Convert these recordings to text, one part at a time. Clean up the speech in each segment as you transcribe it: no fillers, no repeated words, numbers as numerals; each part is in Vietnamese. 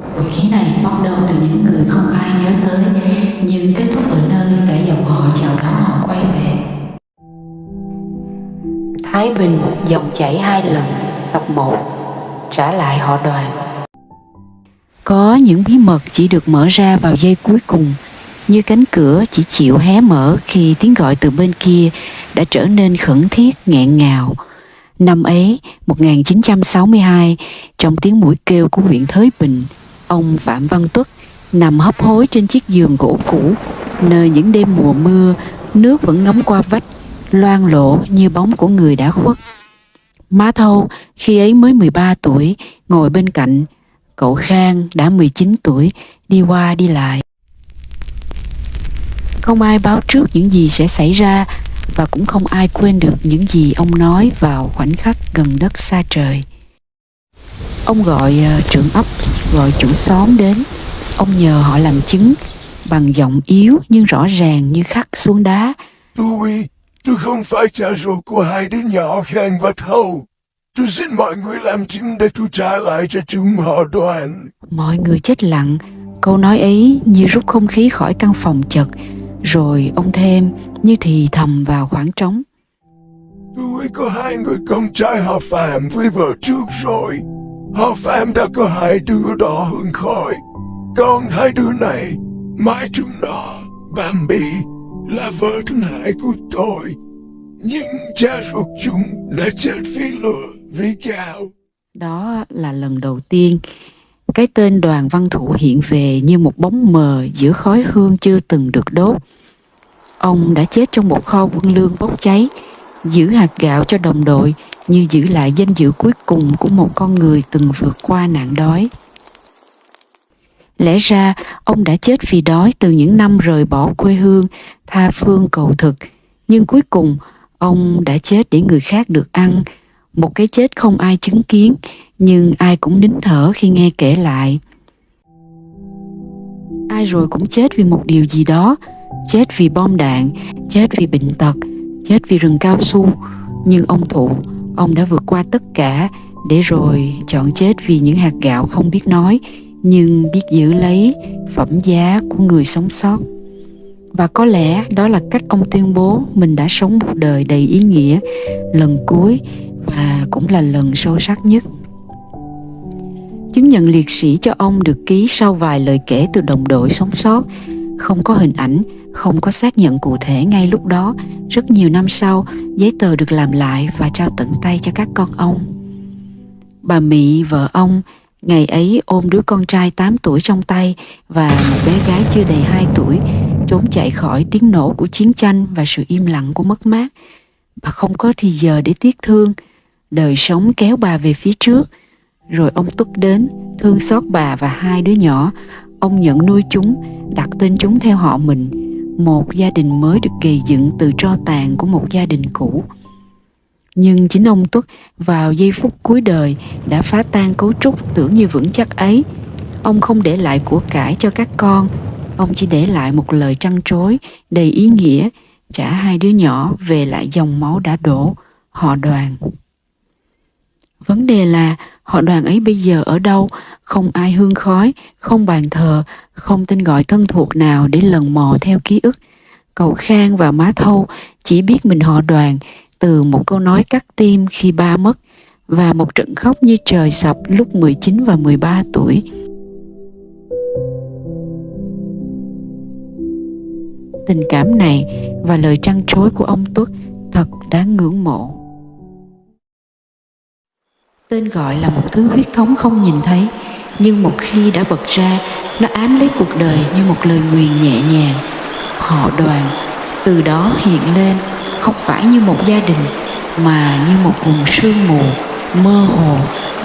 Hồi ký này bắt đầu từ những người không ai nhớ tới, nhưng kết thúc ở nơi cả dòng họ chào đón họ quay về. Thái Bình dòng chảy 2 lần. Tập 1. Trả lại họ Đoàn. Có những bí mật chỉ được mở ra vào giây cuối cùng, như cánh cửa chỉ chịu hé mở khi tiếng gọi từ bên kia đã trở nên khẩn thiết nghẹn ngào. Năm ấy, 1962, trong tiếng mũi kêu của huyện Thới Bình, ông Phạm Văn Tuất nằm hấp hối trên chiếc giường gỗ cũ, nơi những đêm mùa mưa, nước vẫn ngấm qua vách, loang lổ như bóng của người đã khuất. Má Thâu khi ấy mới 13 tuổi, ngồi bên cạnh. Cậu Khang đã 19 tuổi, đi qua đi lại. Không ai báo trước những gì sẽ xảy ra, và cũng không ai quên được những gì ông nói vào khoảnh khắc gần đất xa trời. Ông gọi trưởng ấp, gọi chủ xóm đến. Ông nhờ họ làm chứng bằng giọng yếu nhưng rõ ràng như khắc xuống đá. Tôi không phải cha ruột của hai đứa nhỏ Khang và Thâu. Tôi xin mọi người làm chứng để tôi trả lại cho chúng họ Đoàn. Mọi người chết lặng. Câu nói ấy như rút không khí khỏi căn phòng chật. Rồi ông thêm như thì thầm vào khoảng trống. Tôi có 2 người con trai họ Phạm với vợ trước rồi. Họ Phạm đã có 2 đứa đó hương khói. Còn 2 đứa này, mãi chúng nó, Bambi, là vợ thứ 2 của tôi. Nhưng cha ruột chúng đã chết vì lửa, vì gạo. Đó là lần đầu tiên cái tên Đoàn Văn Thụ hiện về như một bóng mờ giữa khói hương chưa từng được đốt. Ông đã chết trong một kho quân lương bốc cháy, giữ hạt gạo cho đồng đội như giữ lại danh dự cuối cùng của một con người từng vượt qua nạn đói. Lẽ ra ông đã chết vì đói từ những năm rời bỏ quê hương, tha phương cầu thực, nhưng cuối cùng ông đã chết để người khác được ăn. Một cái chết không ai chứng kiến, nhưng ai cũng nín thở khi nghe kể lại. Ai rồi cũng chết vì một điều gì đó, chết vì bom đạn, chết vì bệnh tật, chết vì rừng cao su. Nhưng ông Thụ, ông đã vượt qua tất cả để rồi chọn chết vì những hạt gạo không biết nói, nhưng biết giữ lấy phẩm giá của người sống sót. Và có lẽ đó là cách ông tuyên bố mình đã sống một đời đầy ý nghĩa, lần cuối và cũng là lần sâu sắc nhất. Chứng nhận liệt sĩ cho ông được ký sau vài lời kể từ đồng đội sống sót. Không có hình ảnh, không có xác nhận cụ thể ngay lúc đó. Rất nhiều năm sau, giấy tờ được làm lại và trao tận tay cho các con ông. Bà Mị, vợ ông, ngày ấy ôm đứa con trai 8 tuổi trong tay và một bé gái chưa đầy 2 tuổi, trốn chạy khỏi tiếng nổ của chiến tranh và sự im lặng của mất mát. Bà không có thì giờ để tiếc thương. Đời sống kéo bà về phía trước. Rồi ông Tuất đến, thương xót bà và 2 đứa nhỏ. Ông nhận nuôi chúng, đặt tên chúng theo họ mình. Một gia đình mới được gầy dựng từ tro tàn của một gia đình cũ. Nhưng chính ông Tuất vào giây phút cuối đời đã phá tan cấu trúc tưởng như vững chắc ấy. Ông không để lại của cải cho các con. Ông chỉ để lại một lời trăn trối đầy ý nghĩa, trả 2 đứa nhỏ về lại dòng máu đã đổ, họ Đoàn. Vấn đề là họ Đoàn ấy bây giờ ở đâu? Không ai hương khói, không bàn thờ, không tên gọi thân thuộc nào để lần mò theo ký ức. Cậu Khang và má Thâu chỉ biết mình họ Đoàn từ một câu nói cắt tim khi ba mất và một trận khóc như trời sập lúc 19 và 13 tuổi. Tình cảm này và lời trăn trối của ông Tuất thật đáng ngưỡng mộ. Tên gọi là một thứ huyết thống không nhìn thấy, nhưng một khi đã bật ra, nó ám lấy cuộc đời như một lời nguyền nhẹ nhàng. Họ Đoàn từ đó hiện lên, không phải như một gia đình, mà như một vùng sương mù, mơ hồ,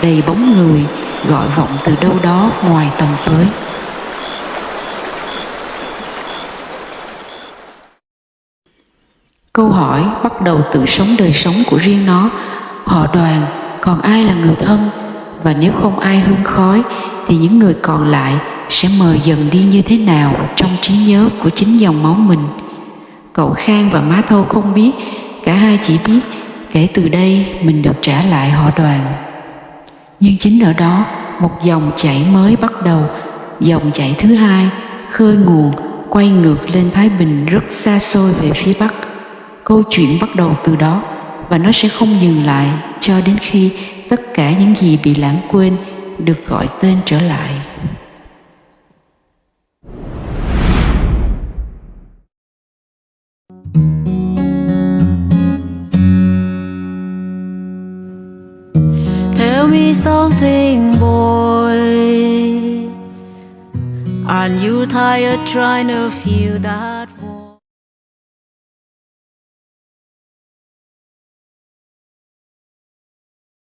đầy bóng người, gọi vọng từ đâu đó ngoài tầm với. Câu hỏi bắt đầu tự sống đời sống của riêng nó. Họ Đoàn, còn ai là người thân? Và nếu không ai hương khói, thì những người còn lại sẽ mờ dần đi như thế nào trong trí nhớ của chính dòng máu mình? Cậu Khang và má Thâu không biết, cả hai chỉ biết kể từ đây mình được trả lại họ Đoàn. Nhưng chính ở đó, một dòng chảy mới bắt đầu. Dòng chảy thứ hai khơi nguồn quay ngược lên Thái Bình rất xa xôi về phía Bắc. Câu chuyện bắt đầu từ đó và nó sẽ không dừng lại cho đến khi tất cả những gì bị lãng quên được gọi tên trở lại. Tell me something, boy. Aren't you tired trying to feel that?